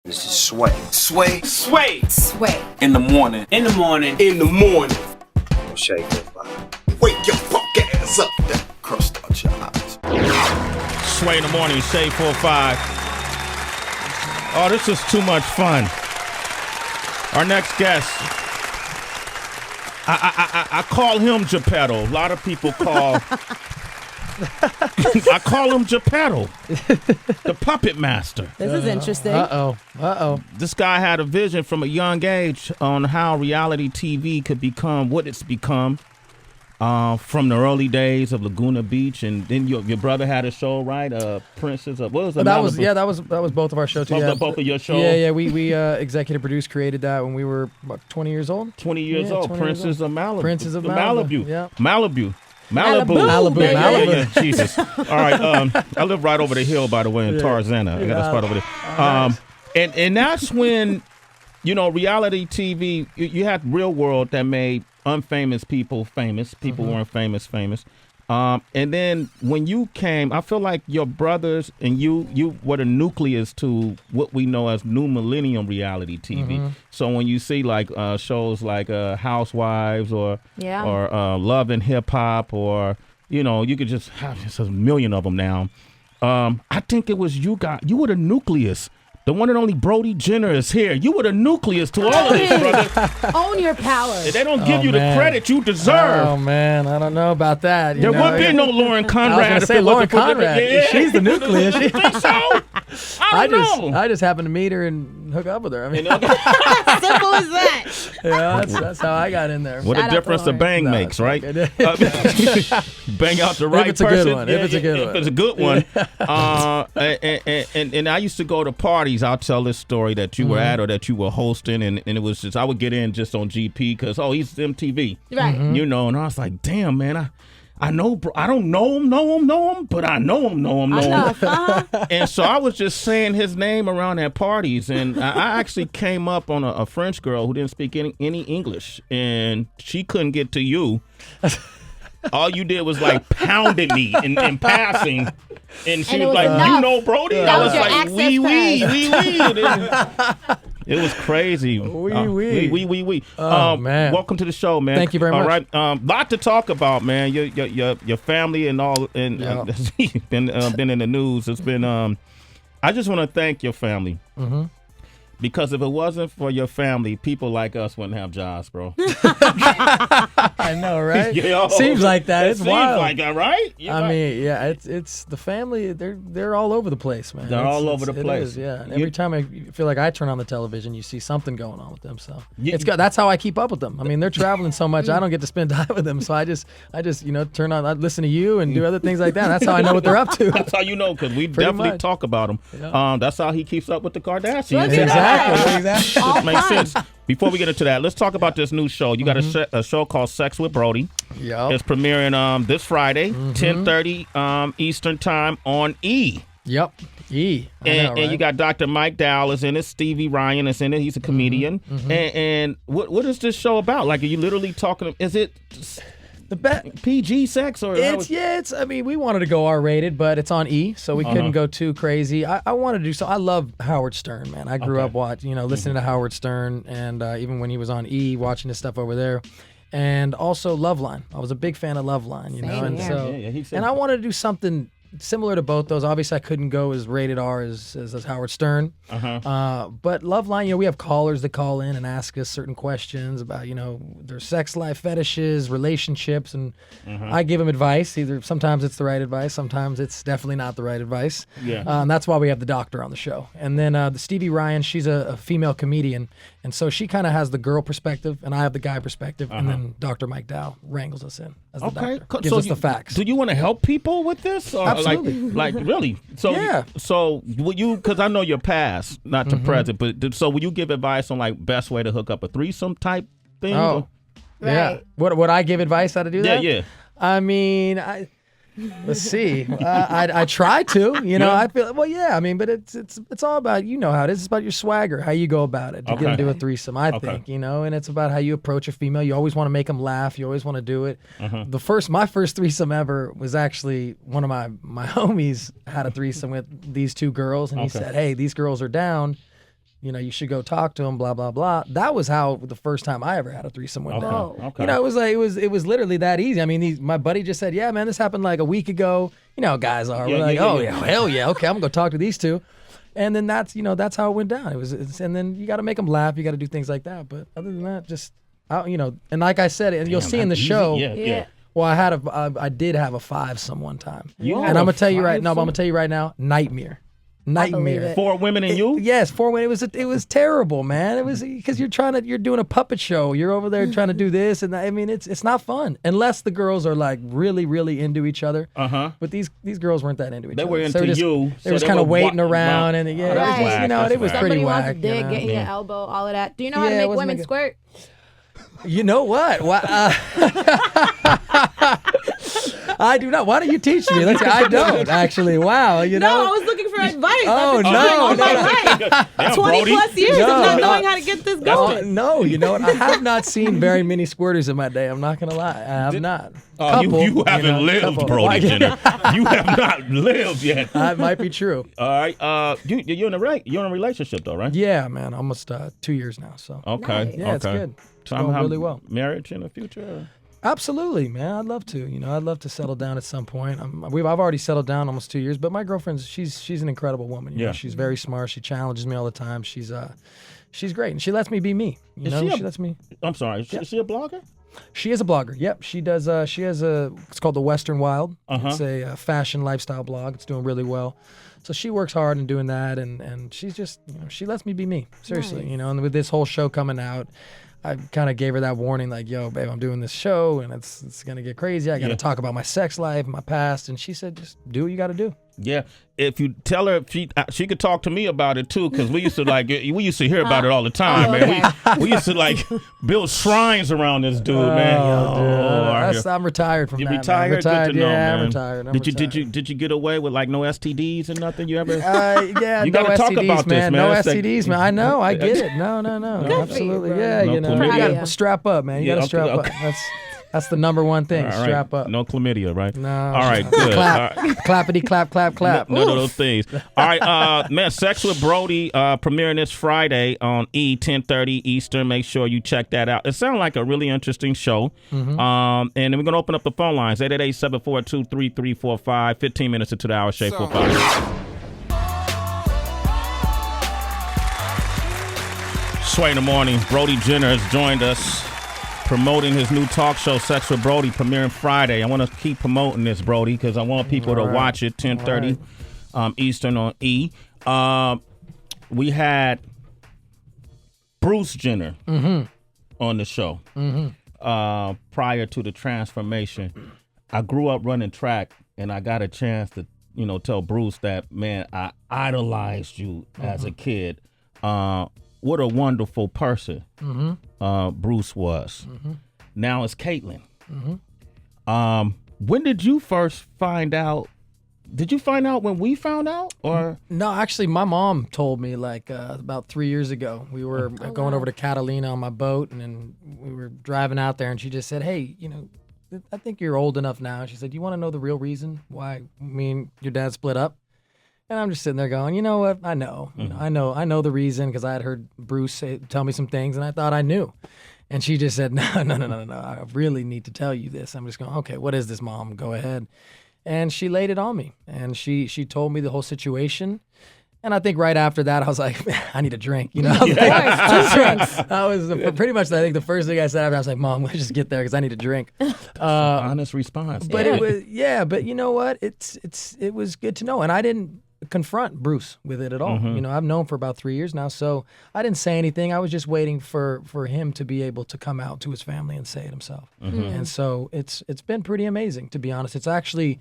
This is Sway. Sway. Sway. Sway. In the morning. In the morning. In the morning. Shake your body. Wake your fuck ass up. That crust out your eyes. Sway in the morning, Shade 4-5. Oh, this is too much fun. Our next guest, I call him Geppetto. A lot of people call... I call him Geppetto, the puppet master. This is interesting. Uh-oh. This guy had a vision from a young age on how reality TV could become what it's become from the early days of Laguna Beach. And then your brother had a show, right? Princess of, what was it? That was both of our shows too. Both of your shows? Yeah. We executive produced, created that when we were, what, 20 years old? 20 years old. Princess of Malibu. Princess of Malibu. Yeah. Malibu. Malibu. Jesus. All right. I live right over the hill, by the way, in Tarzana. I got a spot over there. And that's when, reality TV, you had Real World that made unfamous people famous. People weren't famous. And then when you came, I feel like your brothers and you were the nucleus to what we know as new millennium reality TV. So when you see like shows like Housewives or Love and Hip Hop, or you could just have just a million of them now. I think it was you were the nucleus. The one and only Brody Jenner is here. You were the nucleus to all of this, brother. Own your power. They don't give you the credit you deserve. Oh, man. I don't know about that. There would be no Lauren Conrad. I was going to say Lauren Conrad. Yeah. She's the nucleus. You think so? I don't know. I just happened to meet her and hook up with her. I mean, Simple as that. Yeah, that's how I got in there. What a difference a bang makes, right? Bang out the right person. If it's a good one. If it's a good one. And I used to go to parties. I'll tell this story that you were at or that you were hosting, and it was just, I would get in just on GP because, he's MTV. Right. And I was like, damn, man, I know, I don't know him, but I know him. And so I was just saying his name around at parties, and I actually came up on a French girl who didn't speak any English, and she couldn't get to you. All you did was like pounded me in passing, and she was like, enough. Brody? That I was your like, oui. It was crazy. Oui. Oh, man. Welcome to the show, man. Thank you very much. All right. Lot to talk about, man. Your family and all, and been in the news. It's been. I just want to thank your family. Because if it wasn't for your family, people like us wouldn't have jobs, bro. I know, right? Seems like that. It's wild. Seems like that, right? It's the family. They're all over the place, man. They're all over the place. It is, yeah. And every time I feel like I turn on the television, you see something going on with them. So that's how I keep up with them. I mean, they're traveling so much, I don't get to spend time with them. So I just turn on, I listen to you and do other things like that. That's how I know what they're up to. That's how you know, because we definitely talk about them. Yeah. That's how he keeps up with the Kardashians. Exactly. It makes sense. Before we get into that, let's talk about this new show. You got a show called Sex with Brody. Yep. It's premiering this Friday, 10:30 Eastern Time on E. Yep. E. And you got Dr. Mike Dowell is in it. Stevie Ryan is in it. He's a comedian. And what is this show about? Like, are you literally talking? Is it the PG sex or? It's. I mean, we wanted to go R-rated, but it's on E, so we couldn't go too crazy. I wanted to do so. I love Howard Stern, man. I grew up listening to Howard Stern, and even when he was on E, watching his stuff over there. And also Loveline. I was a big fan of Loveline, and I wanted to do something similar to both those. Obviously, I couldn't go as rated R as Howard Stern. But Loveline, we have callers that call in and ask us certain questions about, their sex life, fetishes, relationships, and I give them advice. Sometimes it's the right advice, sometimes it's definitely not the right advice. And that's why we have the doctor on the show. And then the Stevie Ryan, she's a female comedian, and so she kind of has the girl perspective, and I have the guy perspective, and then Dr. Mike Dow wrangles us in as the doctor. Gives us the facts. Do you want to help people with this? Or Absolutely. Like really? So yeah. So would you? Because I know your past, not to present, but so would you give advice on like best way to hook up a threesome type thing? Oh, right. Yeah. Would I give advice how to do that? Yeah. I mean, let's see. I try to. I feel but it's all about how it is. It's about your swagger, how you go about it to get into a threesome. I think and it's about how you approach a female. You always want to make them laugh. You always want to do it. My first threesome ever was actually one of my homies had a threesome with these two girls, and he said, "Hey, these girls are down. You should go talk to him, blah, blah, blah. That was how the first time I ever had a threesome went down. Oh. Okay. It was literally that easy. I mean, my buddy just said, yeah, man, this happened like a week ago. You know how guys are. We're like, hell yeah, okay, I'm going to go talk to these two. And then that's how it went down. And then you got to make them laugh. You got to do things like that. But other than that, just, and like I said, and you'll see in the show. Yeah. Well, I did have a fivesome one time. You and had I'm a gonna tell you right now. I'm fivesome? gonna tell you right now. Nightmare. it. 4 women and you? Yes, 4 women. It was terrible, man. It was because you're doing a puppet show. You're over there trying to do this and that. I mean, it's not fun unless the girls are like really, really into each other. But these girls weren't that into each other. They were into So you. They was kind of waiting around and that's it whack. was, it was That's pretty Somebody whack. wants to dig, getting your elbow, all of that. Do you know how to Yeah, it make wasn't women good. squirt? You know what? I do not. Why don't you teach me? I don't actually. Wow. You know. No, I was looking for advice. Oh, I've been no, trying all no, my no. life. Damn, 20 Brody. plus years No, of not no. knowing how to get this Oh, going. no, you know what? I have not seen very many squirters in my day. I'm not gonna lie. I have not. Couple, you haven't lived, couple. Brody Jenner. You have not lived yet. That might be true. All right. You're in a relationship though, right? Yeah, man. Almost 2 years now. So Okay. Nice. yeah, it's okay. good. It's So going how- really well. Marriage in the future? Absolutely, man. I'd love to. I'd love to settle down at some point. I've already settled down almost 2 years, but my girlfriend's she's an incredible woman. You know, Yeah. she's very smart. She challenges me all the time. She's great, and she lets me be me. Is she a- She lets me. I'm sorry. Is she a blogger? She is a blogger. Yep, she does. She has it's called the Western Wild. It's a fashion lifestyle blog. It's doing really well. So she works hard in doing that, and she's just she lets me be me. Seriously, Nice. and with this whole show coming out, I kind of gave her that warning, like, yo, babe, I'm doing this show, and it's gonna get crazy. I got to talk about my sex life, my past, and she said, just do what you got to do. Yeah. If you tell her, she could talk to me about it too, because we used to hear about it all the time, man. We used to build shrines around this dude, man. I'm retired from You that. man. retired? Retired. Good to know, yeah, man. I'm retired. I'm Did retired. you get away with no STDs and nothing? You ever? Yeah, You no gotta talk STDs, about this, man. No That's like- STDs, man. I know, I get it. No, absolutely. bro. Yeah, No you chlamydia? gotta strap up, man. You Yeah, gotta strap okay. up. That's the number one thing. All right. Strap up. No chlamydia, right? No. All right, good. Clap. All right. Clappity clap clap clap. None of those things. All right, man. Sex with Brody premiering this Friday on 10:30 Eastern. Make sure you check that out. It sounds like a really interesting show. And then we're gonna open up the phone lines 888-742-3345. 15 minutes into the hour. Shea 45. Sway in the morning. Brody Jenner has joined us, promoting his new talk show, Sex with Brody, premiering Friday. I want to keep promoting this, Brody, because I want people to watch it, 10:30 Eastern on E. We had Bruce Jenner on the show prior to the transformation. I grew up running track, and I got a chance to, tell Bruce that, man, I idolized you as a kid. What a wonderful person Bruce was. Now it's Caitlynn. When did you first find out? Did you find out when we found out, or? No, actually, my mom told me about 3 years ago. We were going over to Catalina on my boat, and then we were driving out there, and she just said, "Hey, I think you're old enough now." She said, "You want to know the real reason why me and your dad split up?" And I'm just sitting there going, you know what? I know, I know the reason, because I had heard Bruce tell me some things, and I thought I knew. And she just said, no. I really need to tell you this. I'm just going, okay, what is this, Mom? Go ahead. And she laid it on me, and she told me the whole situation. And I think right after that, I was like, man, I need a drink. Two drinks. That was pretty much, I think, the first thing I said after. I was like, Mom, let's just get there because I need a drink. Honest response. But it was, but you know what? It was good to know. And I didn't confront Bruce with it at all. I've known for about 3 years now, so I didn't say anything. I was just waiting for him to be able to come out to his family and say it himself. And so it's been pretty amazing, to be honest. It's actually,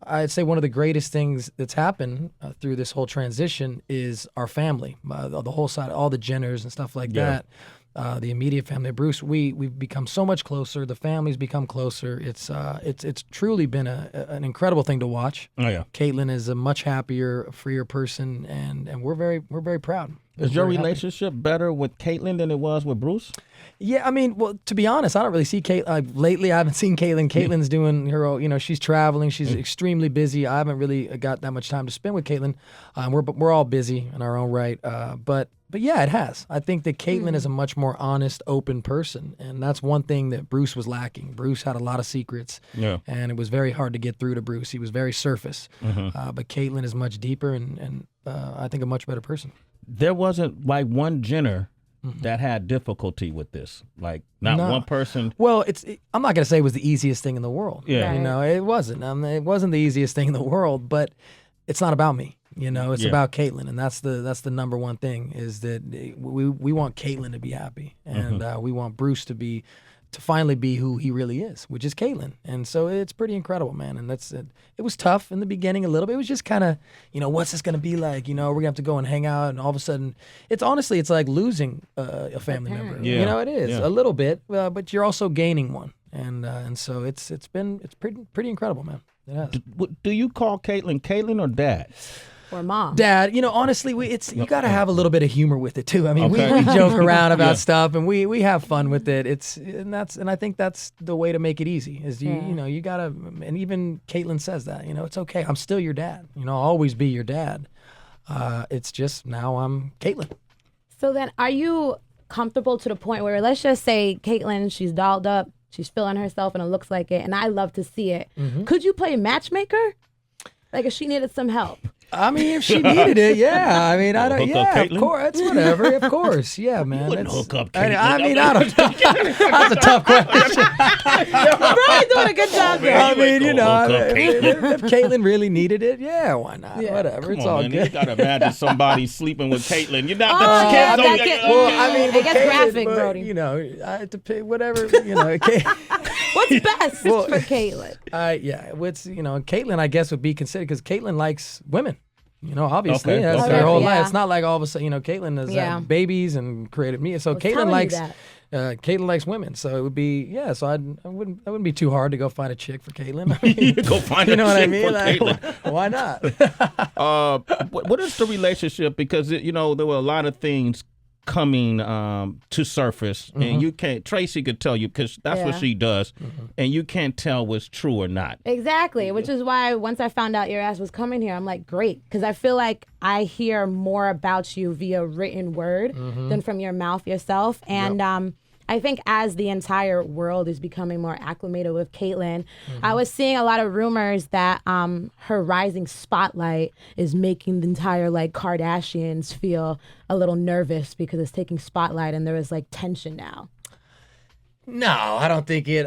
I'd say, one of the greatest things that's happened through this whole transition is our family, the whole side, all the Jenners and stuff like that. The immediate family of Bruce, we've become so much closer. The family's become closer. It's truly been an incredible thing to watch. Oh yeah. Caitlynn is a much happier, freer person, and we're very proud. Is your relationship better with Caitlynn than it was with Bruce? Yeah, I mean, well, to be honest, I don't really see Caitlynn. Lately, I haven't seen Caitlynn. Caitlynn's doing her own, she's traveling. She's extremely busy. I haven't really got that much time to spend with Caitlynn. We're all busy in our own right. But But yeah, it has. I think that Caitlyn is a much more honest, open person, and that's one thing that Bruce was lacking. Bruce had a lot of secrets, and it was very hard to get through to Bruce. He was very surface, but Caitlyn is much deeper and I think a much better person. There wasn't like one Jenner that had difficulty with this, like not one person. Well, I'm not gonna say it was the easiest thing in the world. Yeah, you know, it wasn't. It wasn't the easiest thing in the world, but it's not about me. You know, it's about Caitlyn, and that's the number one thing is that we want Caitlyn to be happy, and we want Bruce to finally be who he really is, which is Caitlyn. And so it's pretty incredible, man. And it was tough in the beginning a little bit. It was just kind of, you know, what's this going to be like? You know, we're going to have to go and hang out. And all of a sudden, it's like losing a family member. Yeah. You know, it is a little bit, but you're also gaining one. And so it's pretty incredible, man. It has. Do you call Caitlyn or Dad? Or Mom. Dad, you know, honestly, you got to have a little bit of humor with it too. I mean, we joke around about stuff and we have fun with it. And I think that's the way to make it easy. Is you know, you gotta, and even Caitlyn says that. You know, it's okay. I'm still your dad. You know, I'll always be your dad. It's just now I'm Caitlyn. So then, are you comfortable to the point where, let's just say Caitlyn, she's dolled up, she's feeling herself, and it looks like it, and I love to see it. Could you play matchmaker? Like if she needed some help. I mean, if she needed it, yeah. I mean, I don't. Hook up Yeah, Caitlyn? of course. It's whatever. Of course. Yeah, man. Wouldn't hook up Caitlyn. I mean, I don't know. That's a tough question. Brian's doing a good job there. I mean, you know, hook up if Caitlyn really needed it, yeah, why not? Yeah. Whatever. It's Come on, all man. good. You gotta imagine somebody sleeping with Caitlyn. You're not Oh, kids that don't- kid- Well, I mean, it gets Caitlyn, graphic, but, Brody. You know, I to pick whatever. You know, What's best Well, for Caitlyn? yeah. What's Caitlyn, I guess, would be considered because Caitlyn likes women. You know, obviously, Okay, that's okay. their whole Yeah. life. It's not like all of a sudden, Caitlyn has had babies and created me. So Caitlyn telling you likes. that. Caitlyn likes women, so it would be So I wouldn't be too hard to go find a chick for Caitlyn. I mean, Go find you a know what I chick mean? for Like, Caitlyn. why not? What is the relationship? Because there were a lot of things coming to surface, and you can't. Tracy could tell you because that's what she does, and you can't tell what's true or not. Exactly, which is why once I found out your ass was coming here, I'm like, great, because I feel like I hear more about you via written word than from your mouth yourself, and I think as the entire world is becoming more acclimated with Caitlyn, I was seeing a lot of rumors that her rising spotlight is making the entire Kardashians feel a little nervous because it's taking spotlight and there is tension now. No, I don't think it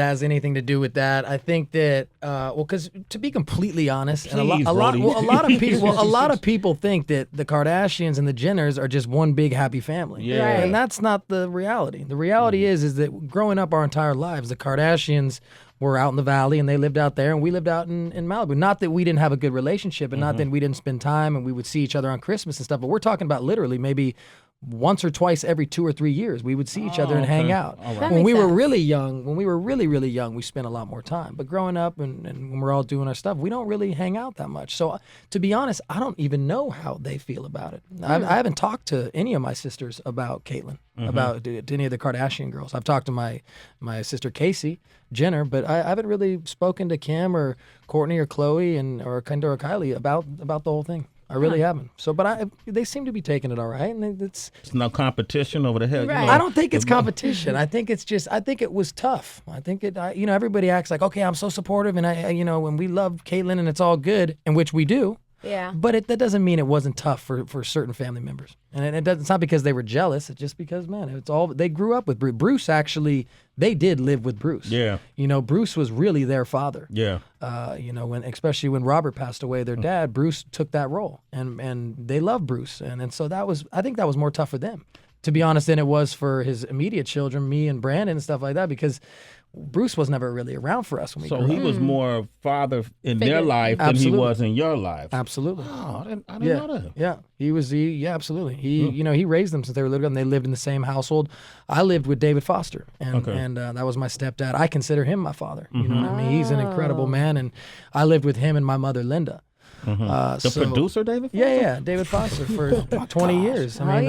has anything to do with that. I think that because to be completely honest, and Please, a lot Brody. of people think that the Kardashians and the Jenners are just one big happy family. Yeah. Right. And that's not the reality. The reality is that growing up our entire lives, the Kardashians were out in the valley and they lived out there and we lived out in Malibu. Not that we didn't have a good relationship and not that we didn't spend time and we would see each other on Christmas and stuff, but we're talking about literally maybe once or twice every 2 or 3 years, we would see each other and hang out. All right. That When we makes were sense. really young, really young, we spent a lot more time. But growing up and when we're all doing our stuff, we don't really hang out that much. So to be honest, I don't even know how they feel about it. I haven't talked to any of my sisters about Caitlyn, about to any of the Kardashian girls. I've talked to my sister Casey Jenner, but I haven't really spoken to Kim or Courtney or Chloe or Kendall or Kylie about the whole thing. I really haven't. So, but they seem to be taking it all right, and it's no competition over the head. Right. I don't think it's competition. I think it was tough. I think everybody acts like, okay, I'm so supportive, and and we love Caitlyn, and it's all good, and which we do. Yeah. But that doesn't mean it wasn't tough for certain family members, and it's not because they were jealous. It's just because, man, it's all they grew up with. Bruce actually, they did live with Bruce. Yeah. Bruce was really their father. Yeah. Especially when Robert passed away, their dad, Bruce took that role, and they loved Bruce, and so I think that was more tough for them, to be honest, than it was for his immediate children, me and Brandon and stuff like that, because Bruce was never really around for us when we So grew up. he was more father in their Figure. life than Absolutely. he was in your life. Absolutely. Oh, I didn't know that. Yeah, he was. Yeah, absolutely. He raised them since they were little, and they lived in the same household. I lived with David Foster, and that was my stepdad. I consider him my father. You know what I mean? He's an incredible man, and I lived with him and my mother Linda. The producer, David? Yeah, David Foster for 20 years. I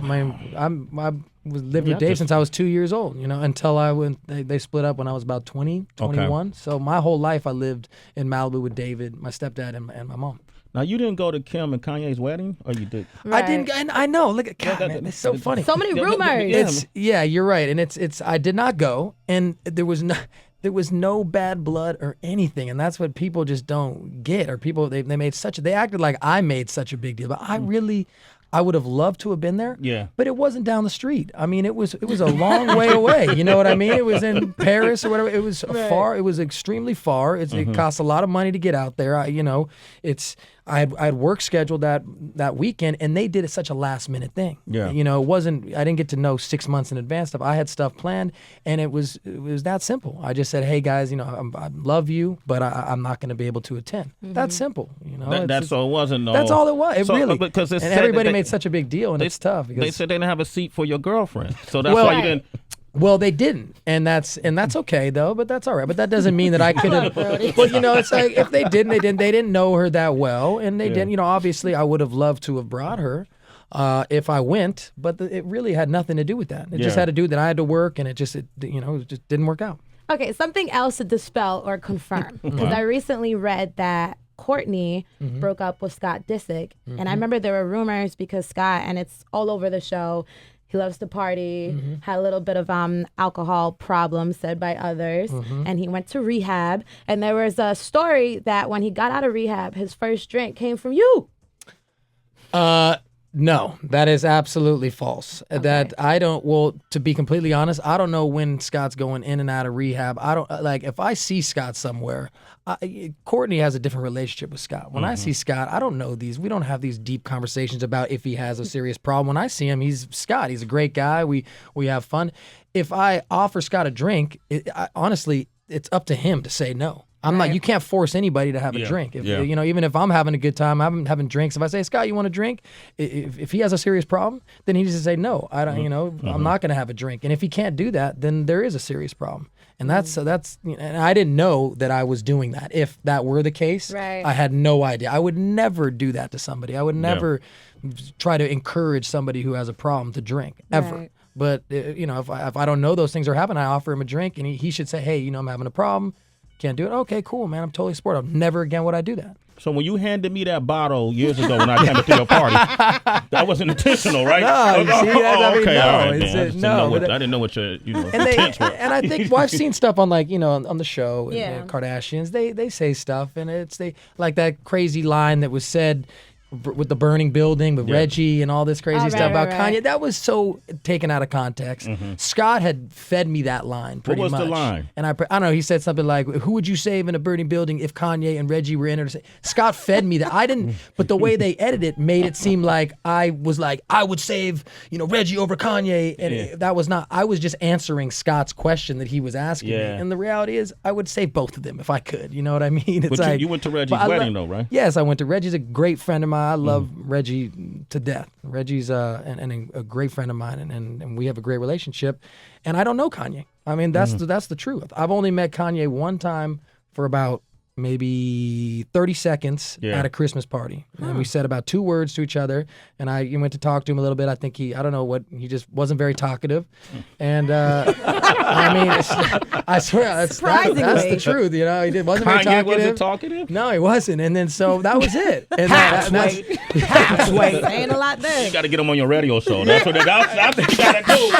mean, I lived with Dave since I was 2 years old, until they split up when I was about 20, 21. So my whole life I lived in Malibu with David, my stepdad, and my mom. Now, you didn't go to Kim and Kanye's wedding, or you did? I didn't. And I know. Look at God, man, it's so funny. So many rumors. Yeah, you're right. And it's. I did not go, and there was no bad blood or anything, and that's what people just don't get. Or people they acted like I made such a big deal, but I would have loved to have been there. Yeah. But it wasn't down the street. I mean, it was a long way away. You know what I mean? It was in Paris or whatever. It was far. It was extremely far. It costs a lot of money to get out there. I had work scheduled that weekend, and they did it such a last minute thing. Yeah. It wasn't. I didn't get to know 6 months in advance stuff. I had stuff planned, and it was that simple. I just said, hey guys, I love you, but I'm not going to be able to attend. That's simple. So it wasn't. No, that's all it was. It really. Because and everybody made such a big deal, and it's tough. Because, they said they didn't have a seat for your girlfriend, so that's why you didn't. Well, they didn't, and that's okay though. But that's all right. But that doesn't mean that I could have. Well, it's like if they didn't, they didn't know her that well, and they didn't. Obviously, I would have loved to have brought her if I went, but it really had nothing to do with that. It just had to do that I had to work, and it just didn't work out. Okay, something else to dispel or confirm, because I recently read that Courtney broke up with Scott Disick, and I remember there were rumors because Scott, and it's all over the show, he loves to party, had a little bit of alcohol problems said by others, and he went to rehab. And there was a story that when he got out of rehab, his first drink came from you. No, that is absolutely false. Okay. That I don't. Well, to be completely honest, I don't know when Scott's going in and out of rehab. I don't like if I see Scott somewhere. Courtney has a different relationship with Scott. When I see Scott, I don't know these. We don't have these deep conversations about if he has a serious problem. When I see him, he's Scott. He's a great guy. We have fun. If I offer Scott a drink, honestly, it's up to him to say no. I'm not. You can't force anybody to have a drink. If, even if I'm having a good time, I'm having drinks. If I say, Scott, you want a drink? If he has a serious problem, then he needs to say no. I don't. I'm not going to have a drink. And if he can't do that, then there is a serious problem. And that's. And I didn't know that I was doing that. If that were the case, I had no idea. I would never do that to somebody. I would never try to encourage somebody who has a problem to drink ever. Right. But if I don't know those things are happening, I offer him a drink, and he should say, hey, I'm having a problem. Can't do it. Okay, cool, man. I'm totally supportive. Never again would I do that. So when you handed me that bottle years ago when I came to your party, that wasn't intentional, right? No, you see, okay, no, all right, man. I didn't know what your intents were. And I think I've seen stuff on on the show, and Kardashians. They say stuff, and they like that crazy line that was said with the burning building with Reggie and all this crazy stuff about Kanye. That was so taken out of context. Scott had fed me that line pretty much. What was the line? And I don't know, he said something like, who would you save in a burning building if Kanye and Reggie were in it? Scott fed me that. I didn't, but the way they edited it made it seem like I was like, I would save, Reggie over Kanye. And that was not, I was just answering Scott's question that he was asking me. And the reality is, I would save both of them if I could. You know what I mean? It's but you went to Reggie's wedding though, right? Yes, I went to Reggie's. A great friend of mine. I love Reggie to death. Reggie's a great friend of mine, and we have a great relationship. And I don't know Kanye. I mean, that's the truth. I've only met Kanye one time for about maybe 30 seconds at a Christmas party. And we said about 2 words to each other, and I went to talk to him a little bit. I think he just wasn't very talkative. And I mean, I swear, that's the truth. He wasn't very talkative. Wasn't talkative? No, he wasn't. And then so that was it. And halfway. Ain't a lot there. You got to get him on your radio show. That's what I think you got to do.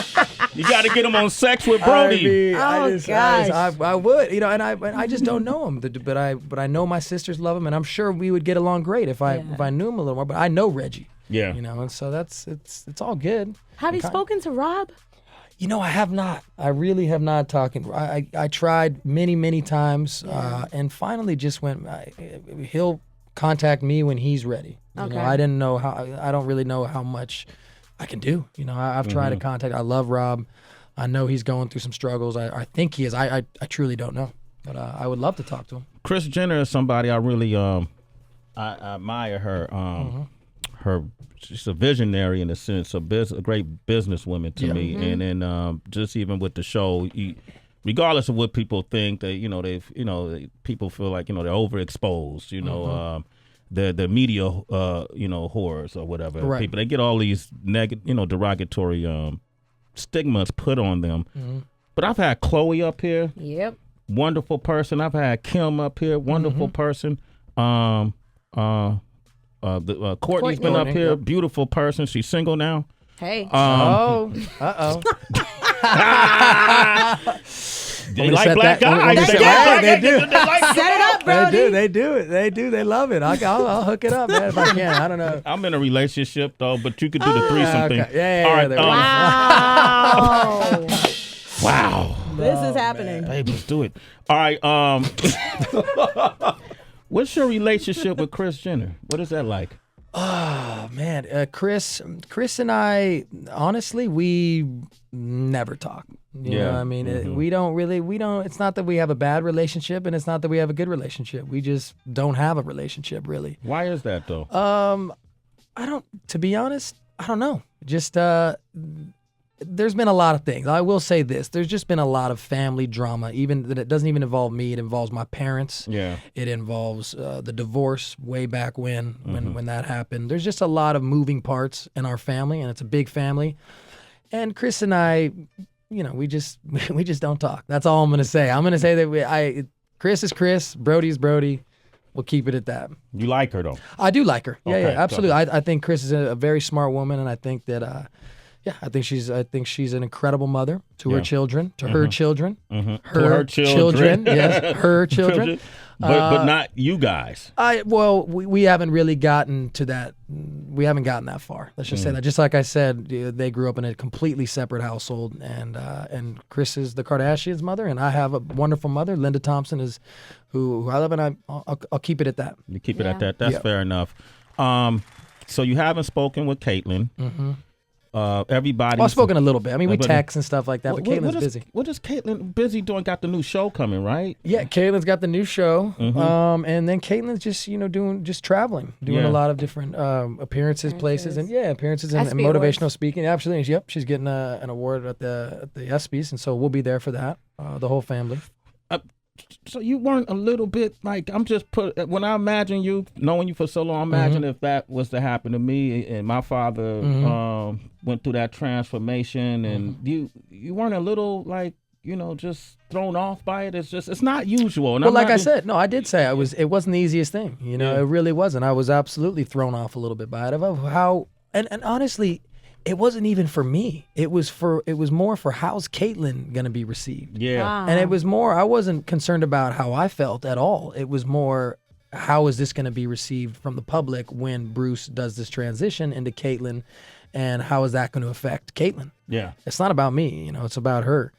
You got to get him on Sex with Brody. I would, and I just don't know him, but I know my sisters love him, and I'm sure we would get along great if I knew him a little more. But I know Reggie, and so it's all good. Have you spoken to Rob? I have not. I really have not talking. I tried many times, and finally just went. He'll contact me when he's ready. Okay. I didn't know how. I don't really know how much I can do. I've tried to contact. I love Rob. I know he's going through some struggles. I think he is. I truly don't know, but I would love to talk to him. Kris Jenner is somebody I really I admire her. She's a visionary in a sense, a great businesswoman to me, and then just even with the show, regardless of what people think, people feel like they're overexposed. The media horrors or whatever. Right. People, they get all these derogatory stigmas put on them. But I've had Chloe up here. Yep. Wonderful person. I've had Kim up here. Wonderful person. Courtney's been up here. Beautiful person. She's single now. Hey. Uh-oh. They like black guys. They do. Set it up, Brody. They do. They love it. I'll hook it up, man, if I can. I don't know. I'm in a relationship, though, but you could do the threesome thing. Yeah, all right. there we go. Wow. Wow. This is happening. Baby, let's do it. All right. What's your relationship with Kris Jenner? What is that like? Oh man, Kris and I, honestly, we never talk. You know what I mean? We don't. It's not that we have a bad relationship, and it's not that we have a good relationship. We just don't have a relationship, really. Why is that, though? To be honest, I don't know. Just there's been a lot of things. I will say this. There's just been a lot of family drama, even that it doesn't even involve me. It involves my parents. Yeah. It involves the divorce way back when that happened. There's just a lot of moving parts in our family, and it's a big family. And Kris and I, we just don't talk. That's all I'm going to say. I'm going to say that Kris is Kris, Brody is Brody. We'll keep it at that. You like her, though? I do like her. Yeah, Okay, absolutely. I think Kris is a very smart woman, and I think that I think she's an incredible mother to her children, to her children, her children, yes, her children. But not you guys. We haven't really gotten to that. We haven't gotten that far. Let's just say that. Just like I said, they grew up in a completely separate household, and Kris is the Kardashians' mother, and I have a wonderful mother. Linda Thompson is who I love, and I'll keep it at that. You keep it at that. That's fair enough. So you haven't spoken with Caitlynn. Everybody. Well, I've spoken a little bit. I mean, we text and stuff like that, but Caitlyn's busy. What is Caitlynn busy doing? Got the new show coming, right? Yeah, Caitlyn's got the new show, and then Caitlyn's just traveling, doing a lot of different appearances, places, and appearances and motivational speaking. Absolutely, yep. She's getting an award at the ESPYs, and so we'll be there for that. The whole family. So you weren't a little bit like, when I imagine you, knowing you for so long, imagine if that was to happen to me and my father went through that transformation, and you weren't a little like, just thrown off by it. It's not usual. And I said, no, I did say it wasn't the easiest thing. It really wasn't. I was absolutely thrown off a little bit by it of how, and honestly, it wasn't even for me. It was more for how's Caitlynn going to be received. Yeah. Wow. And it was more, I wasn't concerned about how I felt at all. It was more, how is this going to be received from the public when Bruce does this transition into Caitlynn, and how is that going to affect Caitlynn? Yeah. It's not about me, it's about her.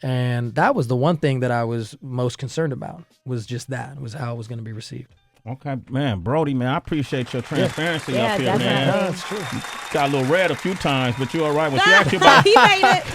And that was the one thing that I was most concerned about, was just that, was how it was going to be received. Okay, man, Brody, man, I appreciate your transparency up here, definitely. man. Yeah, that's true. Got a little red a few times, but you all right. When she asked you about, He made it.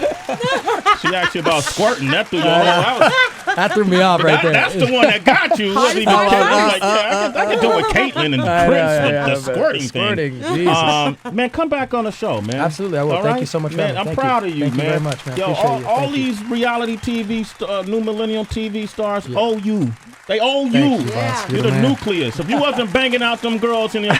she asked you about squirting, that threw you off. That threw me off right there. That's the one that got you. Wasn't even Caitlyn. I can do it with Caitlyn and Kris, the squirting thing. Jesus. Man, come back on the show, man. Absolutely, I will. All Thank right? you so much, man. man. I'm proud of you, Thank man. you very much, man. Yo, Appreciate you. all these reality TV, new millennial TV stars owe you. They owe you. Thank you, Yeah. You're the nucleus. If you wasn't banging out them girls in there,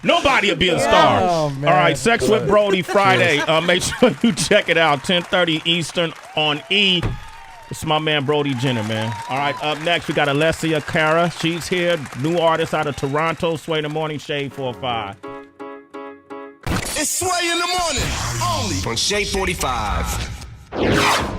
nobody would be a star. Oh, man. All right, Sex with Brody Friday. Make sure you check it out, 10:30 Eastern on E. It's my man Brody Jenner, man. All right, up next we got Alessia Cara. She's here, new artist out of Toronto. Sway in the Morning, Shade 45. It's Sway in the Morning, only On Shade 45.